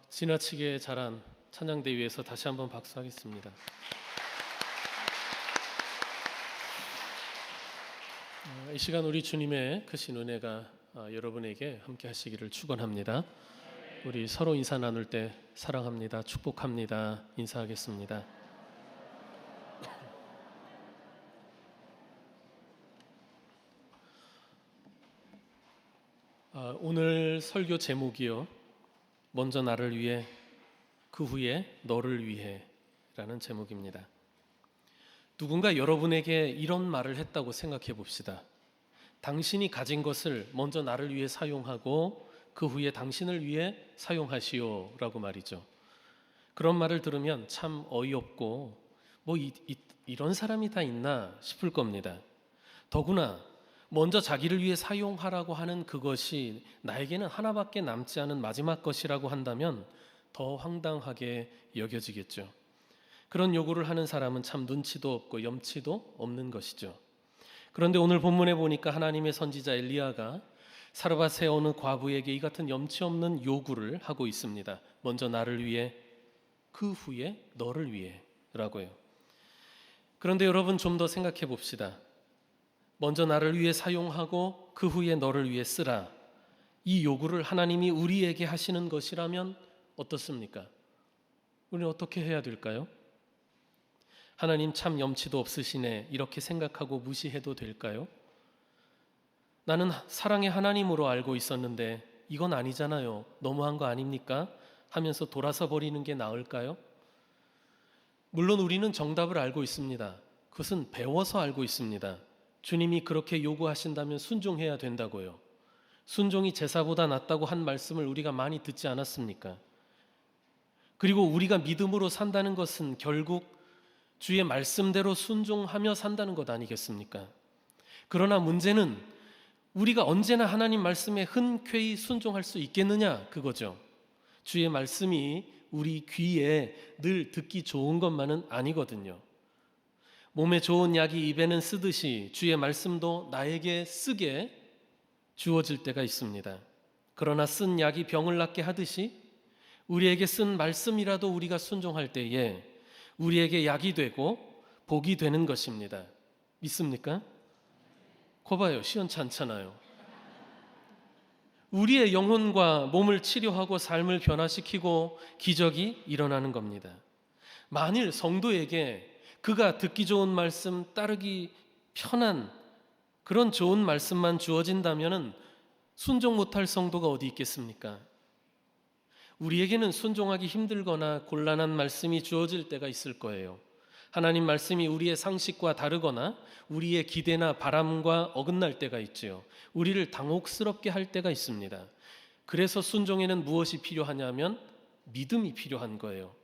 지나치게 잘한 찬양대 위에서 다시 한번 박수하겠습니다. 이 시간 우리 주님의 크신 은혜가 여러분에게 함께 하시기를 축원합니다. 우리 서로 인사 나눌 때 사랑합니다, 축복합니다 인사하겠습니다. 오늘 설교 제목이요, 먼저 나를 위해 그 후에 너를 위해 라는 제목입니다. 누군가 여러분에게 이런 말을 했다고 생각해 봅시다. 당신이 가진 것을 먼저 나를 위해 사용하고 그 후에 당신을 위해 사용하시오 라고 말이죠. 그런 말을 들으면 참 어이없고 이런 사람이 다 있나 싶을 겁니다. 더구나 먼저 자기를 위해 사용하라고 하는 그것이 나에게는 하나밖에 남지 않은 마지막 것이라고 한다면 더 황당하게 여겨지겠죠. 그런 요구를 하는 사람은 참 눈치도 없고 염치도 없는 것이죠. 그런데 오늘 본문에 보니까 하나님의 선지자 엘리야가 사르밧의 어느 과부에게 이 같은 염치 없는 요구를 하고 있습니다. 먼저 나를 위해 그 후에 너를 위해 라고요. 그런데 여러분, 좀 더 생각해 봅시다. 먼저 나를 위해 사용하고 그 후에 너를 위해 쓰라, 이 요구를 하나님이 우리에게 하시는 것이라면 어떻습니까? 우리는 어떻게 해야 될까요? 하나님 참 염치도 없으시네, 이렇게 생각하고 무시해도 될까요? 나는 사랑의 하나님으로 알고 있었는데 이건 아니잖아요, 너무한 거 아닙니까? 하면서 돌아서 버리는 게 나을까요? 물론 우리는 정답을 알고 있습니다. 그것은 배워서 알고 있습니다. 주님이 그렇게 요구하신다면 순종해야 된다고요. 순종이 제사보다 낫다고 한 말씀을 우리가 많이 듣지 않았습니까? 그리고 우리가 믿음으로 산다는 것은 결국 주의 말씀대로 순종하며 산다는 것 아니겠습니까? 그러나 문제는 우리가 언제나 하나님 말씀에 흔쾌히 순종할 수 있겠느냐, 그거죠. 주의 말씀이 우리 귀에 늘 듣기 좋은 것만은 아니거든요. 몸에 좋은 약이 입에는 쓰듯이 주의 말씀도 나에게 쓰게 주어질 때가 있습니다. 그러나 쓴 약이 병을 낫게 하듯이 우리에게 쓴 말씀이라도 우리가 순종할 때에 우리에게 약이 되고 복이 되는 것입니다. 믿습니까? 거봐요, 시원치 않잖아요. 우리의 영혼과 몸을 치료하고 삶을 변화시키고 기적이 일어나는 겁니다. 만일 성도에게 그가 듣기 좋은 말씀, 따르기 편한 그런 좋은 말씀만 주어진다면 순종 못할 성도가 어디 있겠습니까? 우리에게는 순종하기 힘들거나 곤란한 말씀이 주어질 때가 있을 거예요. 하나님 말씀이 우리의 상식과 다르거나 우리의 기대나 바람과 어긋날 때가 있죠. 우리를 당혹스럽게 할 때가 있습니다. 그래서 순종에는 무엇이 필요하냐면 믿음이 필요한 거예요.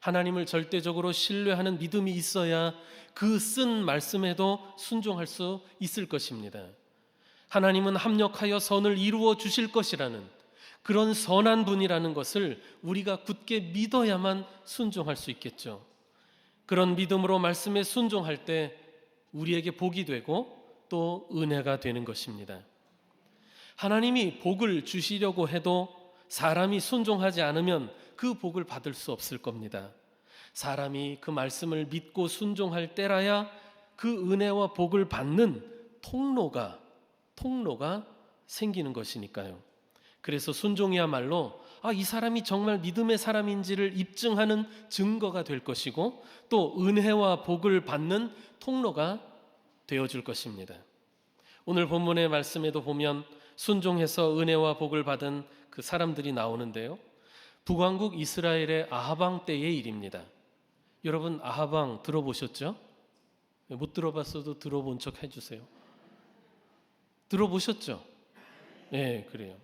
하나님을 절대적으로 신뢰하는 믿음이 있어야 그 쓴 말씀에도 순종할 수 있을 것입니다. 하나님은 합력하여 선을 이루어 주실 것이라는 그런 선한 분이라는 것을 우리가 굳게 믿어야만 순종할 수 있겠죠. 그런 믿음으로 말씀에 순종할 때 우리에게 복이 되고 또 은혜가 되는 것입니다. 하나님이 복을 주시려고 해도 사람이 순종하지 않으면 그 복을 받을 수 없을 겁니다. 사람이 그 말씀을 믿고 순종할 때라야 그 은혜와 복을 받는 통로가 생기는 것이니까요. 그래서 순종이야말로 이 사람이 정말 믿음의 사람인지를 입증하는 증거가 될 것이고 또 은혜와 복을 받는 통로가 되어줄 것입니다. 오늘 본문의 말씀에도 보면 순종해서 은혜와 복을 받은 그 사람들이 나오는데요, 북왕국 이스라엘의 아하방 때의 일입니다. 여러분, 아하방 들어보셨죠? 못 들어봤어도 들어본 척 해주세요. 들어보셨죠? 네, 그래요.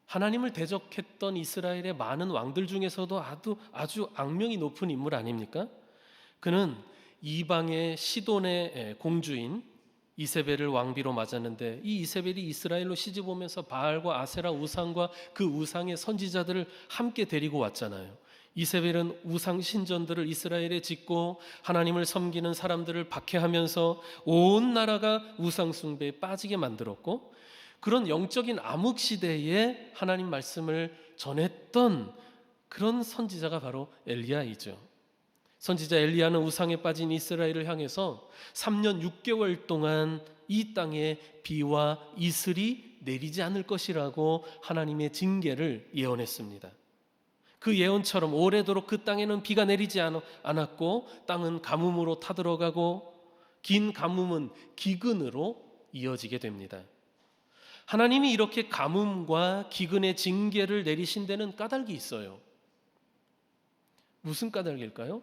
하나님을 대적했던 이스라엘의 많은 왕들 중에서도 아주 악명이 높은 인물 아닙니까? 그는 이방의 시돈의 공주인 이세벨을 왕비로 맞았는데 이 이세벨이 이스라엘로 시집 오면서 바알과 아세라 우상과 그 우상의 선지자들을 함께 데리고 왔잖아요. 이세벨은 우상 신전들을 이스라엘에 짓고 하나님을 섬기는 사람들을 박해하면서 온 나라가 우상 숭배에 빠지게 만들었고, 그런 영적인 암흑 시대에 하나님 말씀을 전했던 그런 선지자가 바로 엘리야이죠. 선지자 엘리야는 우상에 빠진 이스라엘을 향해서 3년 6개월 동안 이 땅에 비와 이슬이 내리지 않을 것이라고 하나님의 징계를 예언했습니다. 그 예언처럼 오래도록 그 땅에는 비가 내리지 않았고 땅은 가뭄으로 타들어가고 긴 가뭄은 기근으로 이어지게 됩니다. 하나님이 이렇게 가뭄과 기근의 징계를 내리신 데는 까닭이 있어요. 무슨 까닭일까요?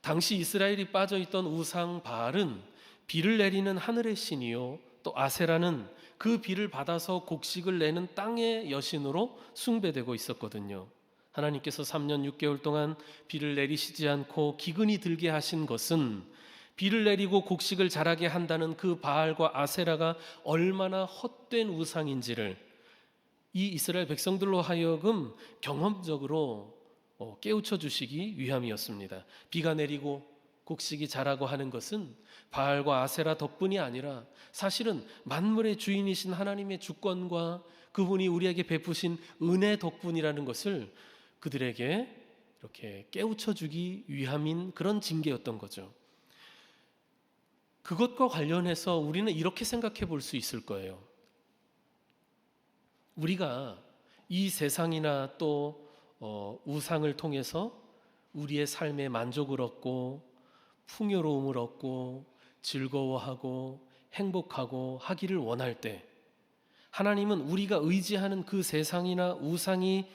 당시 이스라엘이 빠져있던 우상 바알은 비를 내리는 하늘의 신이요, 또 아세라는 그 비를 받아서 곡식을 내는 땅의 여신으로 숭배되고 있었거든요. 하나님께서 3년 6개월 동안 비를 내리시지 않고 기근이 들게 하신 것은 비를 내리고 곡식을 자라게 한다는 그 바알과 아세라가 얼마나 헛된 우상인지를 이 이스라엘 백성들로 하여금 경험적으로 깨우쳐 주시기 위함이었습니다. 비가 내리고 곡식이 자라고 하는 것은 바알과 아세라 덕분이 아니라 사실은 만물의 주인이신 하나님의 주권과 그분이 우리에게 베푸신 은혜 덕분이라는 것을 그들에게 이렇게 깨우쳐 주기 위함인 그런 징계였던 거죠. 그것과 관련해서 우리는 이렇게 생각해 볼 수 있을 거예요. 우리가 이 세상이나 또 우상을 통해서 우리의 삶에 만족을 얻고 풍요로움을 얻고 즐거워하고 행복하고 하기를 원할 때 하나님은 우리가 의지하는 그 세상이나 우상이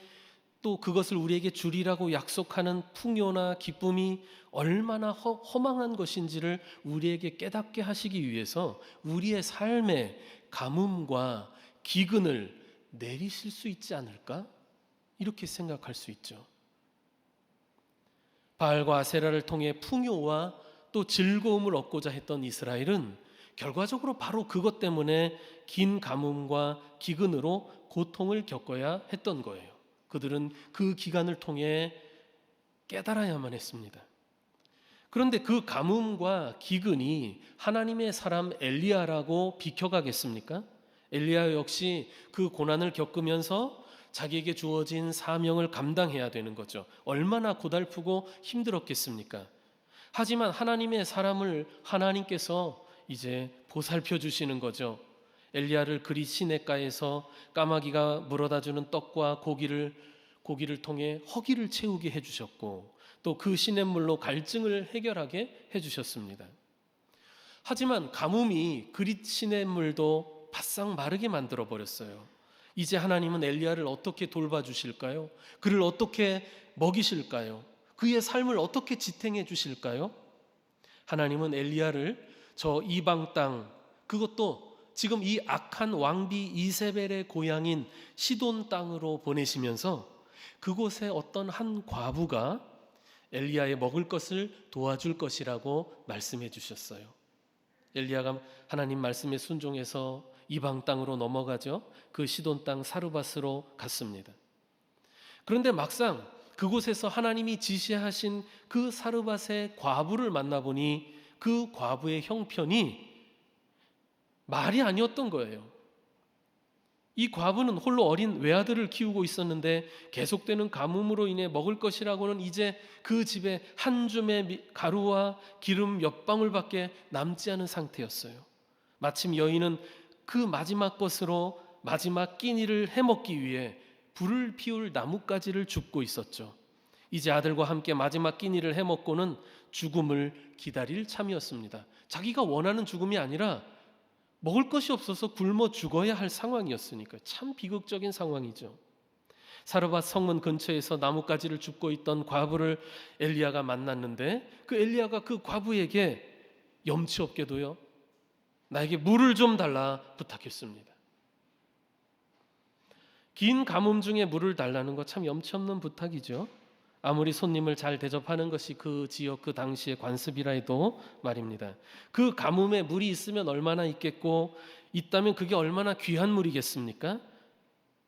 또 그것을 우리에게 주리라고 약속하는 풍요나 기쁨이 얼마나 허망한 것인지를 우리에게 깨닫게 하시기 위해서 우리의 삶에 가뭄과 기근을 내리실 수 있지 않을까? 이렇게 생각할 수 있죠. 바알과 아세라를 통해 풍요와 또 즐거움을 얻고자 했던 이스라엘은 결과적으로 바로 그것 때문에 긴 가뭄과 기근으로 고통을 겪어야 했던 거예요. 그들은 그 기간을 통해 깨달아야만 했습니다. 그런데 그 가뭄과 기근이 하나님의 사람 엘리야라고 비켜가겠습니까? 엘리야 역시 그 고난을 겪으면서 자기에게 주어진 사명을 감당해야 되는 거죠. 얼마나 고달프고 힘들었겠습니까? 하지만 하나님의 사람을 하나님께서 이제 보살펴 주시는 거죠. 엘리야를 그리 시냇가에서 까마귀가 물어다주는 떡과 고기를 통해 허기를 채우게 해주셨고 또 그 시냇물로 갈증을 해결하게 해주셨습니다. 하지만 가뭄이 그리 시냇물도 바싹 마르게 만들어 버렸어요. 이제 하나님은 엘리야를 어떻게 돌봐주실까요? 그를 어떻게 먹이실까요? 그의 삶을 어떻게 지탱해 주실까요? 하나님은 엘리야를 저 이방 땅, 그것도 지금 이 악한 왕비 이세벨의 고향인 시돈 땅으로 보내시면서 그곳에 어떤 한 과부가 엘리야의 먹을 것을 도와줄 것이라고 말씀해 주셨어요. 엘리야가 하나님 말씀에 순종해서 이방 땅으로 넘어가죠. 그 시돈 땅 사르밧으로 갔습니다. 그런데 막상 그곳에서 하나님이 지시하신 그 사르밧의 과부를 만나보니 그 과부의 형편이 말이 아니었던 거예요. 이 과부는 홀로 어린 외아들을 키우고 있었는데 계속되는 가뭄으로 인해 먹을 것이라고는 이제 그 집에 한 줌의 가루와 기름 몇 방울밖에 남지 않은 상태였어요. 마침 여인은 그 마지막 것으로 마지막 끼니를 해먹기 위해 불을 피울 나뭇가지를 줍고 있었죠. 이제 아들과 함께 마지막 끼니를 해먹고는 죽음을 기다릴 참이었습니다. 자기가 원하는 죽음이 아니라 먹을 것이 없어서 굶어 죽어야 할 상황이었으니까 참 비극적인 상황이죠. 사르밧 성문 근처에서 나뭇가지를 줍고 있던 과부를 엘리야가 만났는데 그 엘리야가 그 과부에게 염치 없게도요, 나에게 물을 좀 달라 부탁했습니다. 긴 가뭄 중에 물을 달라는 거 참 염치 없는 부탁이죠. 아무리 손님을 잘 대접하는 것이 그 지역 그 당시의 관습이라 해도 말입니다. 그 가뭄에 물이 있으면 얼마나 있겠고 있다면 그게 얼마나 귀한 물이겠습니까?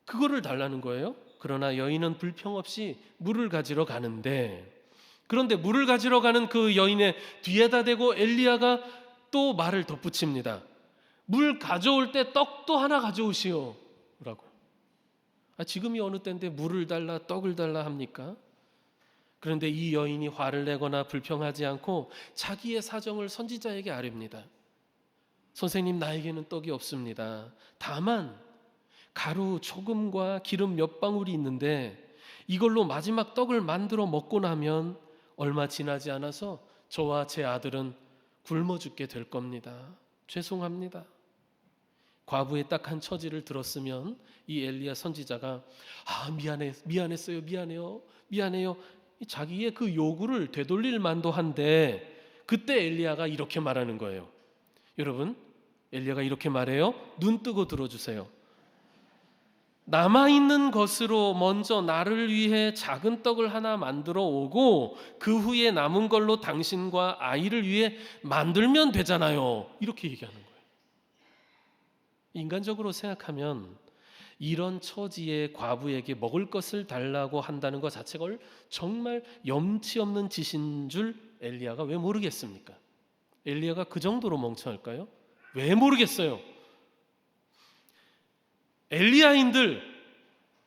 그거를 달라는 거예요. 그러나 여인은 불평 없이 물을 가지러 가는데, 그런데 물을 가지러 가는 그 여인의 뒤에다 대고 엘리야가 또 말을 덧붙입니다. 물 가져올 때 떡도 하나 가져오시오 라고. 지금이 어느 때인데 물을 달라 떡을 달라 합니까? 그런데 이 여인이 화를 내거나 불평하지 않고 자기의 사정을 선지자에게 아뢰입니다. 선생님, 나에게는 떡이 없습니다. 다만 가루 조금과 기름 몇 방울이 있는데 이걸로 마지막 떡을 만들어 먹고 나면 얼마 지나지 않아서 저와 제 아들은 굶어 죽게 될 겁니다. 죄송합니다. 과부의 딱한 처지를 들었으면 이 엘리야 선지자가 미안해요. 자기의 그 요구를 되돌릴 만도 한데 그때 엘리야가 이렇게 말하는 거예요. 여러분, 엘리야가 이렇게 말해요. 눈 뜨고 들어주세요. 남아있는 것으로 먼저 나를 위해 작은 떡을 하나 만들어 오고 그 후에 남은 걸로 당신과 아이를 위해 만들면 되잖아요. 이렇게 얘기하는 거예요. 인간적으로 생각하면 이런 처지의 과부에게 먹을 것을 달라고 한다는 것 자체가 정말 염치 없는 짓인 줄 엘리야가 왜 모르겠습니까? 엘리야가 그 정도로 멍청할까요? 왜 모르겠어요? 엘리야인들,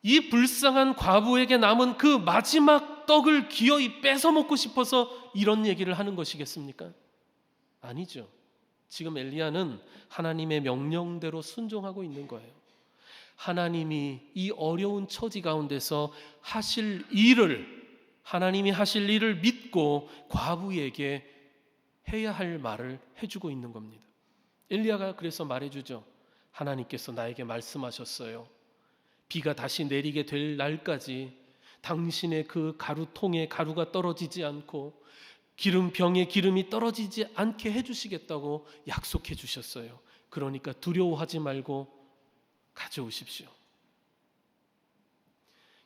이 불쌍한 과부에게 남은 그 마지막 떡을 기어이 뺏어 먹고 싶어서 이런 얘기를 하는 것이겠습니까? 아니죠. 지금 엘리야는 하나님의 명령대로 순종하고 있는 거예요. 하나님이 이 어려운 처지 가운데서 하나님이 하실 일을 믿고 과부에게 해야 할 말을 해주고 있는 겁니다. 엘리야가 그래서 말해주죠. 하나님께서 나에게 말씀하셨어요. 비가 다시 내리게 될 날까지 당신의 그 가루통에 가루가 떨어지지 않고 기름병에 기름이 떨어지지 않게 해주시겠다고 약속해 주셨어요. 그러니까 두려워하지 말고 가져오십시오.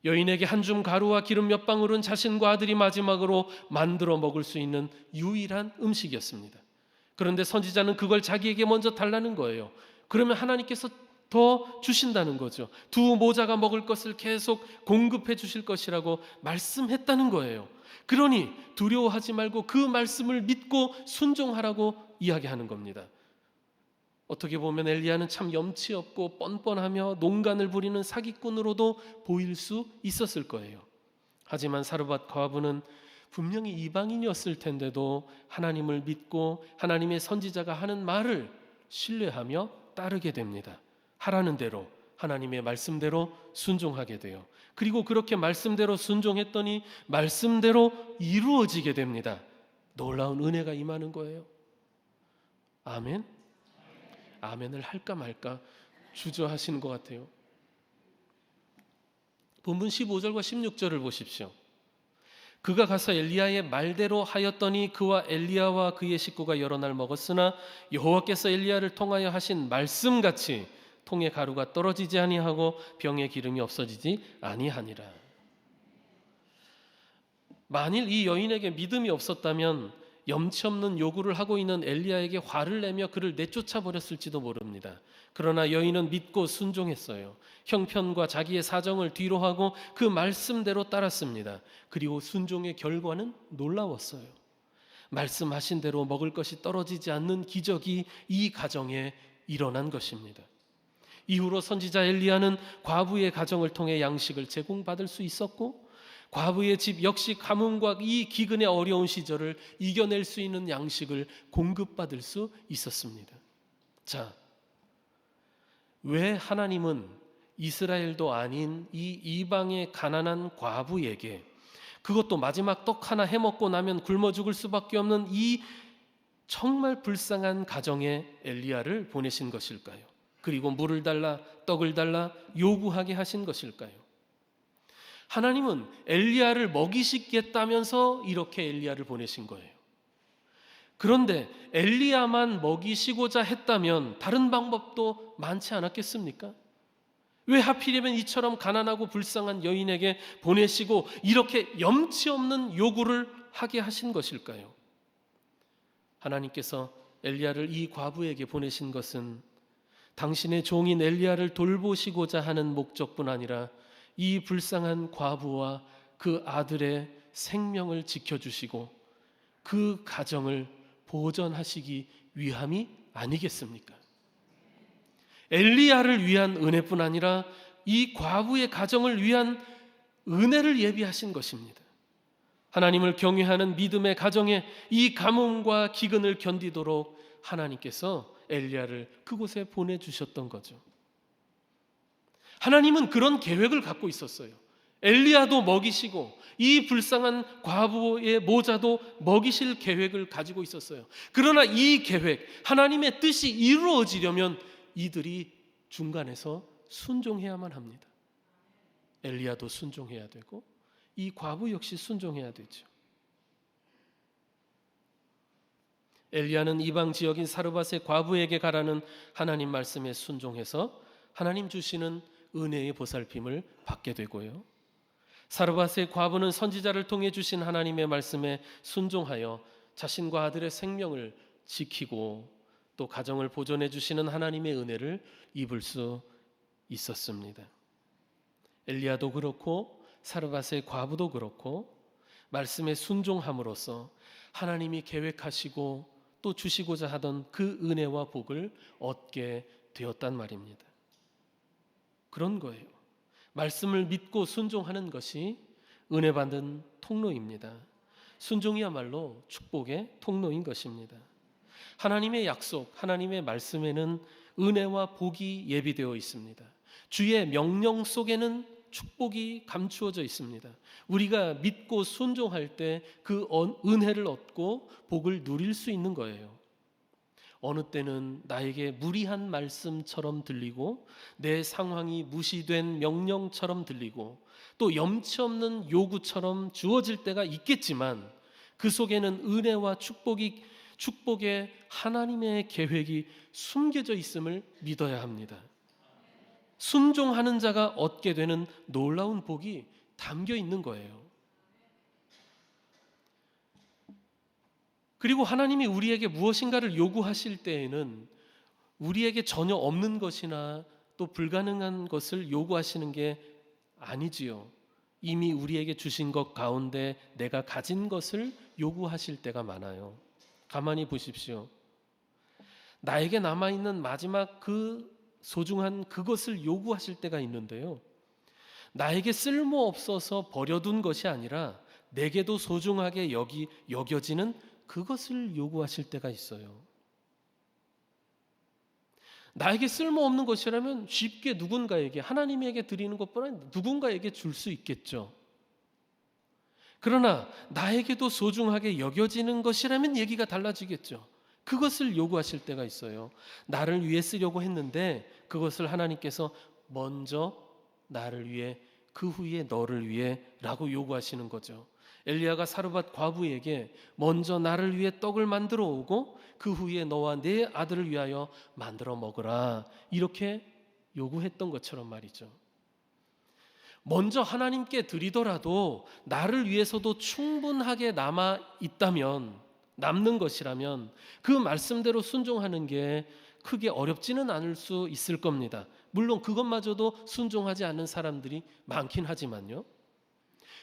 여인에게 한 줌 가루와 기름 몇 방울은 자신과 아들이 마지막으로 만들어 먹을 수 있는 유일한 음식이었습니다. 그런데 선지자는 그걸 자기에게 먼저 달라는 거예요. 그러면 하나님께서 더 주신다는 거죠. 두 모자가 먹을 것을 계속 공급해 주실 것이라고 말씀했다는 거예요. 그러니 두려워하지 말고 그 말씀을 믿고 순종하라고 이야기하는 겁니다. 어떻게 보면 엘리야는 참 염치 없고 뻔뻔하며 농간을 부리는 사기꾼으로도 보일 수 있었을 거예요. 하지만 사르밧 과부는 분명히 이방인이었을 텐데도 하나님을 믿고 하나님의 선지자가 하는 말을 신뢰하며 따르게 됩니다. 하라는 대로, 하나님의 말씀대로 순종하게 돼요. 그리고 그렇게 말씀대로 순종했더니 말씀대로 이루어지게 됩니다. 놀라운 은혜가 임하는 거예요. 아멘? 아멘을 할까 말까 주저하시는 것 같아요. 본문 15절과 16절을 보십시오. 그가 가서 엘리야의 말대로 하였더니 그와 엘리야와 그의 식구가 여러 날 먹었으나 여호와께서 엘리야를 통하여 하신 말씀같이 통에 가루가 떨어지지 아니하고 병에 기름이 없어지지 아니하니라. 만일 이 여인에게 믿음이 없었다면 염치 없는 요구를 하고 있는 엘리야에게 화를 내며 그를 내쫓아 버렸을지도 모릅니다. 그러나 여인은 믿고 순종했어요. 형편과 자기의 사정을 뒤로하고 그 말씀대로 따랐습니다. 그리고 순종의 결과는 놀라웠어요. 말씀하신 대로 먹을 것이 떨어지지 않는 기적이 이 가정에 일어난 것입니다. 이후로 선지자 엘리야는 과부의 가정을 통해 양식을 제공받을 수 있었고, 과부의 집 역시 가뭄과 이 기근의 어려운 시절을 이겨낼 수 있는 양식을 공급받을 수 있었습니다. 자, 왜 하나님은 이스라엘도 아닌 이 이방의 가난한 과부에게, 그것도 마지막 떡 하나 해먹고 나면 굶어 죽을 수밖에 없는 이 정말 불쌍한 가정에 엘리야를 보내신 것일까요? 그리고 물을 달라 떡을 달라 요구하게 하신 것일까요? 하나님은 엘리야를 먹이시겠다면서 이렇게 엘리야를 보내신 거예요. 그런데 엘리야만 먹이시고자 했다면 다른 방법도 많지 않았겠습니까? 왜 하필이면 이처럼 가난하고 불쌍한 여인에게 보내시고 이렇게 염치 없는 요구를 하게 하신 것일까요? 하나님께서 엘리야를 이 과부에게 보내신 것은 당신의 종인 엘리야를 돌보시고자 하는 목적뿐 아니라 이 불쌍한 과부와 그 아들의 생명을 지켜주시고 그 가정을 보전하시기 위함이 아니겠습니까? 엘리야를 위한 은혜뿐 아니라 이 과부의 가정을 위한 은혜를 예비하신 것입니다. 하나님을 경외하는 믿음의 가정에 이 가뭄과 기근을 견디도록 하나님께서 엘리야를 그곳에 보내주셨던 거죠. 하나님은 그런 계획을 갖고 있었어요. 엘리야도 먹이시고 이 불쌍한 과부의 모자도 먹이실 계획을 가지고 있었어요. 그러나 이 계획, 하나님의 뜻이 이루어지려면 이들이 중간에서 순종해야만 합니다. 엘리야도 순종해야 되고 이 과부 역시 순종해야 되죠. 엘리야는 이방 지역인 사르밧의 과부에게 가라는 하나님 말씀에 순종해서 하나님 주시는 은혜의 보살핌을 받게 되고요. 사르밧의 과부는 선지자를 통해 주신 하나님의 말씀에 순종하여 자신과 아들의 생명을 지키고 또 가정을 보존해 주시는 하나님의 은혜를 입을 수 있었습니다. 엘리야도 그렇고 사르밧의 과부도 그렇고 말씀에 순종함으로써 하나님이 계획하시고 또 주시고자 하던 그 은혜와 복을 얻게 되었단 말입니다. 그런 거예요. 말씀을 믿고 순종하는 것이 은혜 받는 통로입니다. 순종이야말로 축복의 통로인 것입니다. 하나님의 약속, 하나님의 말씀에는 은혜와 복이 예비되어 있습니다. 주의 명령 속에는 축복이 감추어져 있습니다. 우리가 믿고 순종할 때 그 은혜를 얻고 복을 누릴 수 있는 거예요. 어느 때는 나에게 무리한 말씀처럼 들리고 내 상황이 무시된 명령처럼 들리고 또 염치 없는 요구처럼 주어질 때가 있겠지만 그 속에는 은혜와 축복의 하나님의 계획이 숨겨져 있음을 믿어야 합니다. 순종하는 자가 얻게 되는 놀라운 복이 담겨 있는 거예요. 그리고 하나님이 우리에게 무엇인가를 요구하실 때에는 우리에게 전혀 없는 것이나 또 불가능한 것을 요구하시는 게 아니지요. 이미 우리에게 주신 것 가운데 내가 가진 것을 요구하실 때가 많아요. 가만히 보십시오. 나에게 남아있는 마지막 그 소중한 그것을 요구하실 때가 있는데요. 나에게 쓸모없어서 버려둔 것이 아니라 내게도 소중하게 여겨지는 그것을 요구하실 때가 있어요. 나에게 쓸모없는 것이라면 쉽게 누군가에게, 하나님에게 드리는 것보다 누군가에게 줄 수 있겠죠. 그러나 나에게도 소중하게 여겨지는 것이라면 얘기가 달라지겠죠. 그것을 요구하실 때가 있어요. 나를 위해 쓰려고 했는데 그것을 하나님께서 먼저 나를 위해, 그 후에 너를 위해 라고 요구하시는 거죠. 엘리야가 사르밧 과부에게 먼저 나를 위해 떡을 만들어 오고 그 후에 너와 내 아들을 위하여 만들어 먹으라, 이렇게 요구했던 것처럼 말이죠. 먼저 하나님께 드리더라도 나를 위해서도 충분하게 남는 것이라면 그 말씀대로 순종하는 게 크게 어렵지는 않을 수 있을 겁니다. 물론 그것마저도 순종하지 않는 사람들이 많긴 하지만요.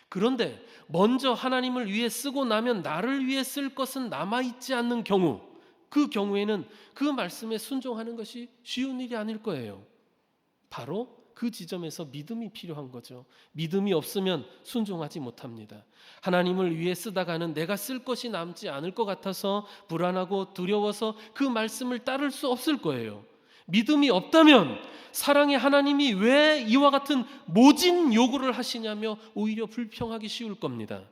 그런데 먼저 하나님을 위해 쓰고 나면 나를 위해 쓸 것은 남아있지 않는 경우, 그 경우에는 그 말씀에 순종하는 것이 쉬운 일이 아닐 거예요. 바로 그 지점에서 믿음이 필요한 거죠. 믿음이 없으면 순종하지 못합니다. 하나님을 위해 쓰다가는 내가 쓸 것이 남지 않을 것 같아서 불안하고 두려워서 그 말씀을 따를 수 없을 거예요. 믿음이 없다면 사랑의 하나님이 왜 이와 같은 모진 요구를 하시냐며 오히려 불평하기 쉬울 겁니다.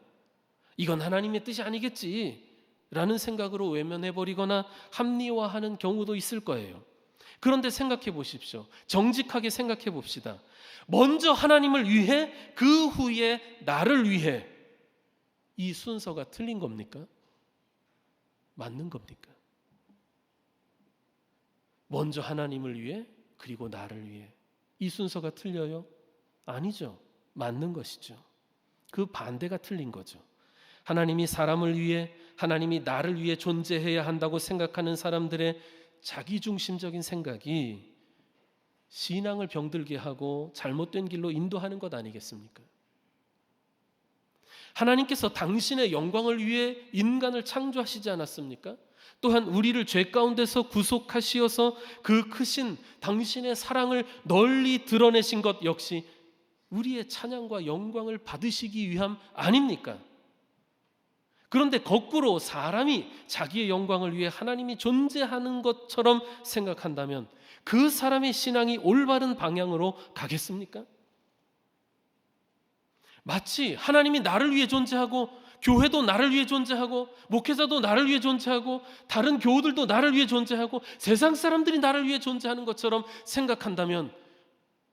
이건 하나님의 뜻이 아니겠지 라는 생각으로 외면해버리거나 합리화하는 경우도 있을 거예요. 그런데 생각해 보십시오. 정직하게 생각해 봅시다. 먼저 하나님을 위해, 그 후에 나를 위해, 이 순서가 틀린 겁니까? 맞는 겁니까? 먼저 하나님을 위해, 그리고 나를 위해, 이 순서가 틀려요? 아니죠. 맞는 것이죠. 그 반대가 틀린 거죠. 하나님이 사람을 위해, 하나님이 나를 위해 존재해야 한다고 생각하는 사람들의 자기중심적인 생각이 신앙을 병들게 하고 잘못된 길로 인도하는 것 아니겠습니까? 하나님께서 당신의 영광을 위해 인간을 창조하시지 않았습니까? 또한 우리를 죄 가운데서 구속하시어서 그 크신 당신의 사랑을 널리 드러내신 것 역시 우리의 찬양과 영광을 받으시기 위함 아닙니까? 그런데 거꾸로 사람이 자기의 영광을 위해 하나님이 존재하는 것처럼 생각한다면 그 사람의 신앙이 올바른 방향으로 가겠습니까? 마치 하나님이 나를 위해 존재하고 교회도 나를 위해 존재하고 목회자도 나를 위해 존재하고 다른 교우들도 나를 위해 존재하고 세상 사람들이 나를 위해 존재하는 것처럼 생각한다면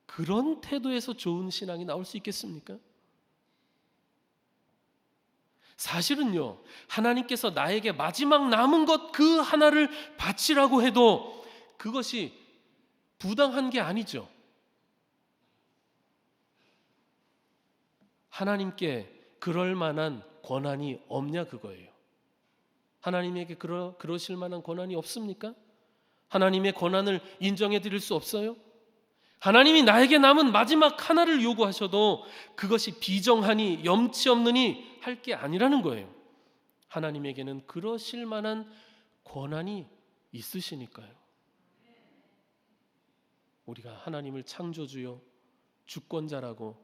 그런 태도에서 좋은 신앙이 나올 수 있겠습니까? 사실은요, 하나님께서 나에게 마지막 남은 것 그 하나를 바치라고 해도 그것이 부당한 게 아니죠. 하나님께 그럴 만한 권한이 없냐 그거예요. 하나님에게 그러실 만한 권한이 없습니까? 하나님의 권한을 인정해 드릴 수 없어요? 하나님이 나에게 남은 마지막 하나를 요구하셔도 그것이 비정하니 염치 없느니 할 게 아니라는 거예요. 하나님에게는 그러실 만한 권한이 있으시니까요. 우리가 하나님을 창조주요 주권자라고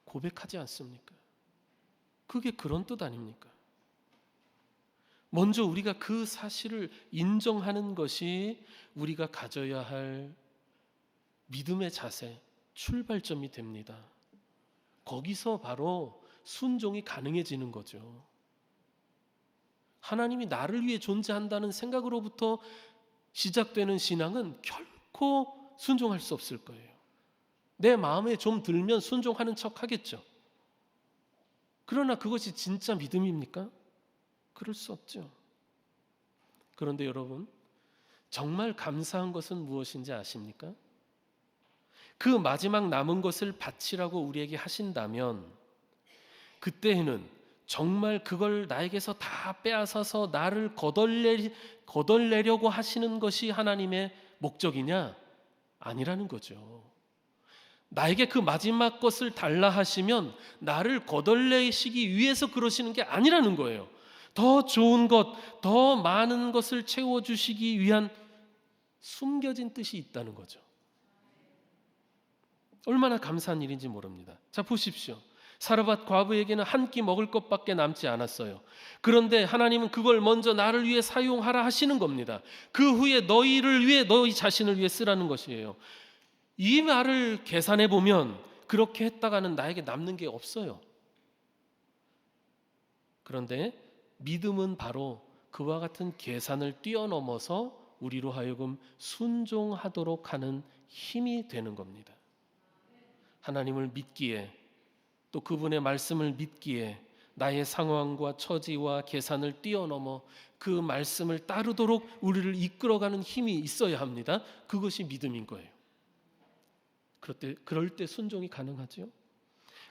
고백하지 않습니까? 그게 그런 뜻 아닙니까? 먼저 우리가 그 사실을 인정하는 것이 우리가 가져야 할 믿음의 자세, 출발점이 됩니다. 거기서 바로 순종이 가능해지는 거죠. 하나님이 나를 위해 존재한다는 생각으로부터 시작되는 신앙은 결코 순종할 수 없을 거예요. 내 마음에 좀 들면 순종하는 척 하겠죠. 그러나 그것이 진짜 믿음입니까? 그럴 수 없죠. 그런데 여러분, 정말 감사한 것은 무엇인지 아십니까? 그 마지막 남은 것을 바치라고 우리에게 하신다면 그때에는 정말 그걸 나에게서 다 빼앗아서 나를 거덜내려고 하시는 것이 하나님의 목적이냐? 아니라는 거죠. 나에게 그 마지막 것을 달라 하시면 나를 거덜내시기 위해서 그러시는 게 아니라는 거예요. 더 좋은 것, 더 많은 것을 채워주시기 위한 숨겨진 뜻이 있다는 거죠. 얼마나 감사한 일인지 모릅니다. 자, 보십시오. 사르밧 과부에게는 한 끼 먹을 것밖에 남지 않았어요. 그런데 하나님은 그걸 먼저 나를 위해 사용하라 하시는 겁니다. 그 후에 너희를 위해, 너희 자신을 위해 쓰라는 것이에요. 이 말을 계산해 보면 그렇게 했다가는 나에게 남는 게 없어요. 그런데 믿음은 바로 그와 같은 계산을 뛰어넘어서 우리로 하여금 순종하도록 하는 힘이 되는 겁니다. 하나님을 믿기에, 또 그분의 말씀을 믿기에 나의 상황과 처지와 계산을 뛰어넘어 그 말씀을 따르도록 우리를 이끌어가는 힘이 있어야 합니다. 그것이 믿음인 거예요. 그럴 때 순종이 가능하죠.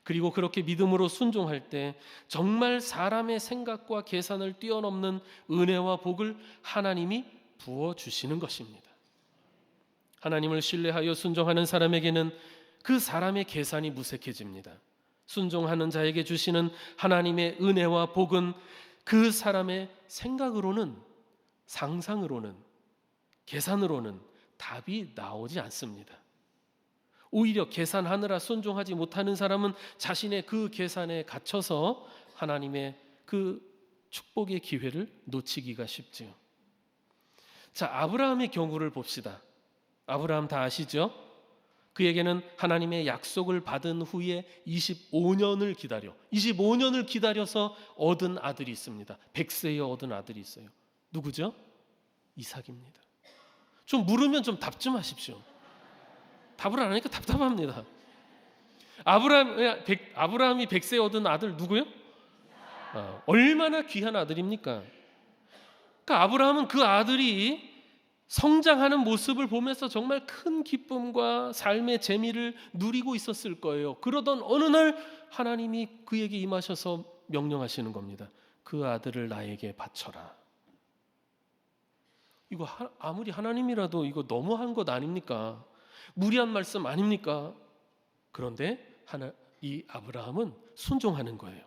그리고 그렇게 믿음으로 순종할 때 정말 사람의 생각과 계산을 뛰어넘는 은혜와 복을 하나님이 부어주시는 것입니다. 하나님을 신뢰하여 순종하는 사람에게는 그 사람의 계산이 무색해집니다. 순종하는 자에게 주시는 하나님의 은혜와 복은 그 사람의 생각으로는, 상상으로는, 계산으로는 답이 나오지 않습니다. 오히려 계산하느라 순종하지 못하는 사람은 자신의 그 계산에 갇혀서 하나님의 그 축복의 기회를 놓치기가 쉽지요. 자, 아브라함의 경우를 봅시다. 아브라함 다 아시죠? 그에게는 하나님의 약속을 받은 후에 25년을 기다려서 얻은 아들이 있습니다. 100세에 얻은 아들이 있어요. 누구죠? 이삭입니다. 좀 물으면 좀 답 좀 하십시오. 답을 안 하니까 답답합니다. 아브라함이 100세에 얻은 아들 누구요? 얼마나 귀한 아들입니까? 그러니까 아브라함은 그 아들이 성장하는 모습을 보면서 정말 큰 기쁨과 삶의 재미를 누리고 있었을 거예요. 그러던 어느 날 하나님이 그에게 임하셔서 명령하시는 겁니다. 그 아들을 나에게 바쳐라. 이거 아무리 하나님이라도 이거 너무한 것 아닙니까? 무리한 말씀 아닙니까? 그런데 이 아브라함은 순종하는 거예요.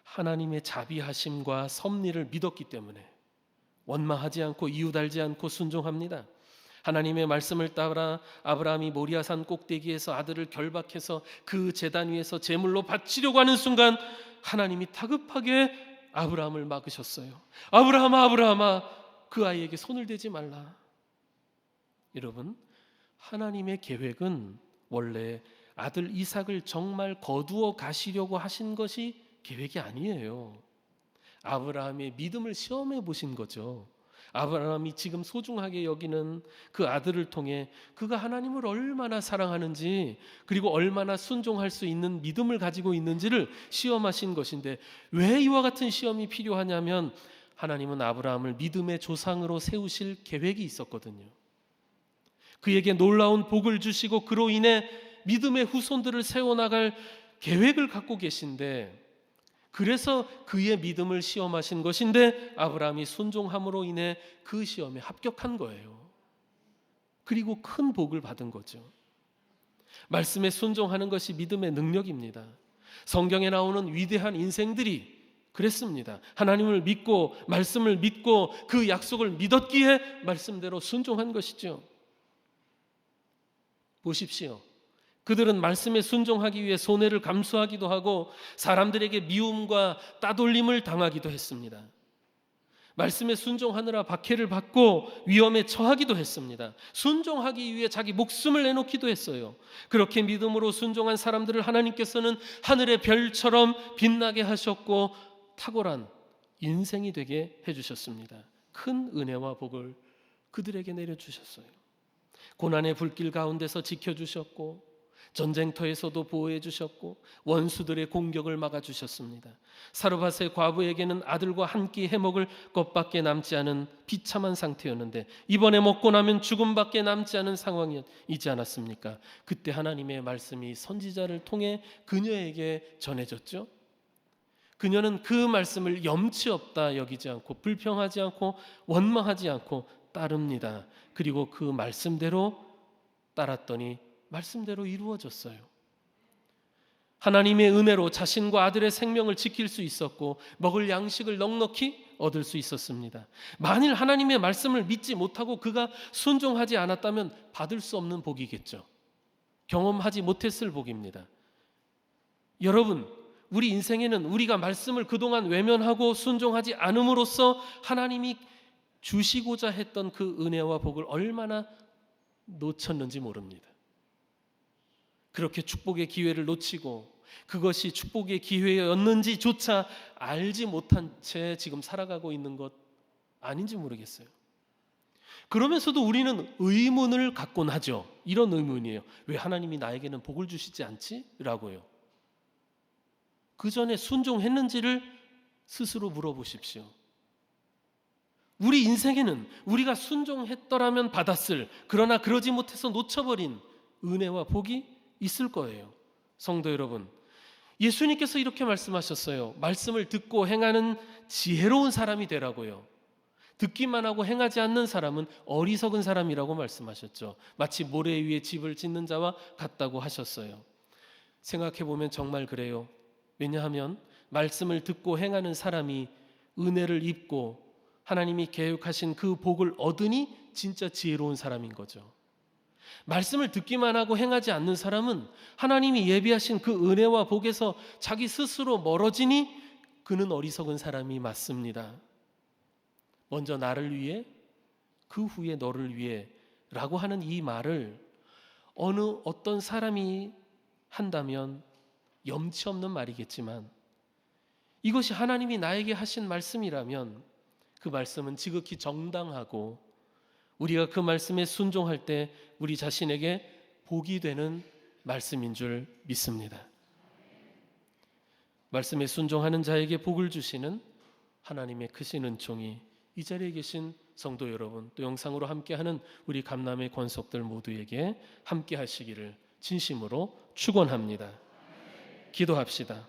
하나님의 자비하심과 섭리를 믿었기 때문에 원망하지 않고 이유 달지 않고 순종합니다. 하나님의 말씀을 따라 아브라함이 모리아산 꼭대기에서 아들을 결박해서 그 제단 위에서 제물로 바치려고 하는 순간 하나님이 다급하게 아브라함을 막으셨어요. 아브라함아, 아브라함아, 그 아이에게 손을 대지 말라. 여러분, 하나님의 계획은 원래 아들 이삭을 정말 거두어 가시려고 하신 것이 계획이 아니에요. 아브라함의 믿음을 시험해 보신 거죠. 아브라함이 지금 소중하게 여기는 그 아들을 통해 그가 하나님을 얼마나 사랑하는지, 그리고 얼마나 순종할 수 있는 믿음을 가지고 있는지를 시험하신 것인데, 왜 이와 같은 시험이 필요하냐면 하나님은 아브라함을 믿음의 조상으로 세우실 계획이 있었거든요. 그에게 놀라운 복을 주시고 그로 인해 믿음의 후손들을 세워나갈 계획을 갖고 계신데, 그래서 그의 믿음을 시험하신 것인데 아브라함이 순종함으로 인해 그 시험에 합격한 거예요. 그리고 큰 복을 받은 거죠. 말씀에 순종하는 것이 믿음의 능력입니다. 성경에 나오는 위대한 인생들이 그랬습니다. 하나님을 믿고 말씀을 믿고 그 약속을 믿었기에 말씀대로 순종한 것이죠. 보십시오. 그들은 말씀에 순종하기 위해 손해를 감수하기도 하고 사람들에게 미움과 따돌림을 당하기도 했습니다. 말씀에 순종하느라 박해를 받고 위험에 처하기도 했습니다. 순종하기 위해 자기 목숨을 내놓기도 했어요. 그렇게 믿음으로 순종한 사람들을 하나님께서는 하늘의 별처럼 빛나게 하셨고 탁월한 인생이 되게 해주셨습니다. 큰 은혜와 복을 그들에게 내려주셨어요. 고난의 불길 가운데서 지켜주셨고 전쟁터에서도 보호해 주셨고 원수들의 공격을 막아주셨습니다. 사르밧의 과부에게는 아들과 한 끼 해먹을 것밖에 남지 않은 비참한 상태였는데 이번에 먹고 나면 죽음밖에 남지 않은 상황이지 않았습니까? 그때 하나님의 말씀이 선지자를 통해 그녀에게 전해졌죠. 그녀는 그 말씀을 염치 없다 여기지 않고 불평하지 않고 원망하지 않고 따릅니다. 그리고 그 말씀대로 따랐더니 말씀대로 이루어졌어요. 하나님의 은혜로 자신과 아들의 생명을 지킬 수 있었고 먹을 양식을 넉넉히 얻을 수 있었습니다. 만일 하나님의 말씀을 믿지 못하고 그가 순종하지 않았다면 받을 수 없는 복이겠죠. 경험하지 못했을 복입니다. 여러분, 우리 인생에는 우리가 말씀을 그동안 외면하고 순종하지 않음으로써 하나님이 주시고자 했던 그 은혜와 복을 얼마나 놓쳤는지 모릅니다. 그렇게 축복의 기회를 놓치고 그것이 축복의 기회였는지조차 알지 못한 채 지금 살아가고 있는 것 아닌지 모르겠어요. 그러면서도 우리는 의문을 갖곤 하죠. 이런 의문이에요. 왜 하나님이 나에게는 복을 주시지 않지? 라고요. 그 전에 순종했는지를 스스로 물어보십시오. 우리 인생에는 우리가 순종했더라면 받았을, 그러나 그러지 못해서 놓쳐버린 은혜와 복이 있을 거예요. 성도 여러분, 예수님께서 이렇게 말씀하셨어요. 말씀을 듣고 행하는 지혜로운 사람이 되라고요. 듣기만 하고 행하지 않는 사람은 어리석은 사람이라고 말씀하셨죠. 마치 모래 위에 집을 짓는 자와 같다고 하셨어요. 생각해보면 정말 그래요. 왜냐하면 말씀을 듣고 행하는 사람이 은혜를 입고 하나님이 계획하신 그 복을 얻으니 진짜 지혜로운 사람인 거죠. 말씀을 듣기만 하고 행하지 않는 사람은 하나님이 예비하신 그 은혜와 복에서 자기 스스로 멀어지니 그는 어리석은 사람이 맞습니다. 먼저 나를 위해 그 후에 너를 위해 라고 하는 이 말을 어떤 사람이 한다면 염치 없는 말이겠지만 이것이 하나님이 나에게 하신 말씀이라면 그 말씀은 지극히 정당하고 우리가 그 말씀에 순종할 때 우리 자신에게 복이 되는 말씀인 줄 믿습니다. 말씀에 순종하는 자에게 복을 주시는 하나님의 크신 은총이 이 자리에 계신 성도 여러분, 또 영상으로 함께하는 우리 감남의 권속들 모두에게 함께 하시기를 진심으로 축원합니다. 기도합시다.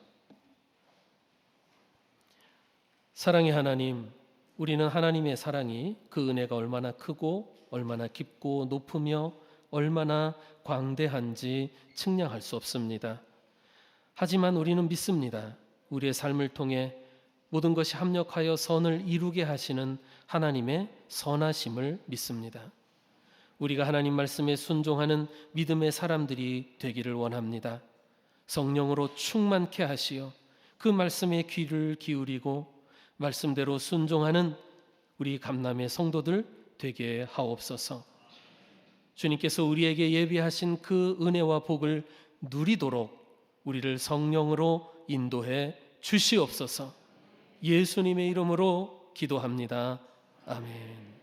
사랑의 하나님, 우리는 하나님의 사랑이 그 은혜가 얼마나 크고 얼마나 깊고 높으며 얼마나 광대한지 측량할 수 없습니다. 하지만 우리는 믿습니다. 우리의 삶을 통해 모든 것이 합력하여 선을 이루게 하시는 하나님의 선하심을 믿습니다. 우리가 하나님 말씀에 순종하는 믿음의 사람들이 되기를 원합니다. 성령으로 충만케 하시어 그 말씀에 귀를 기울이고 말씀대로 순종하는 우리 감남의 성도들 되게 하옵소서. 주님께서 우리에게 예비하신 그 은혜와 복을 누리도록 우리를 성령으로 인도해 주시옵소서. 예수님의 이름으로 기도합니다. 아멘.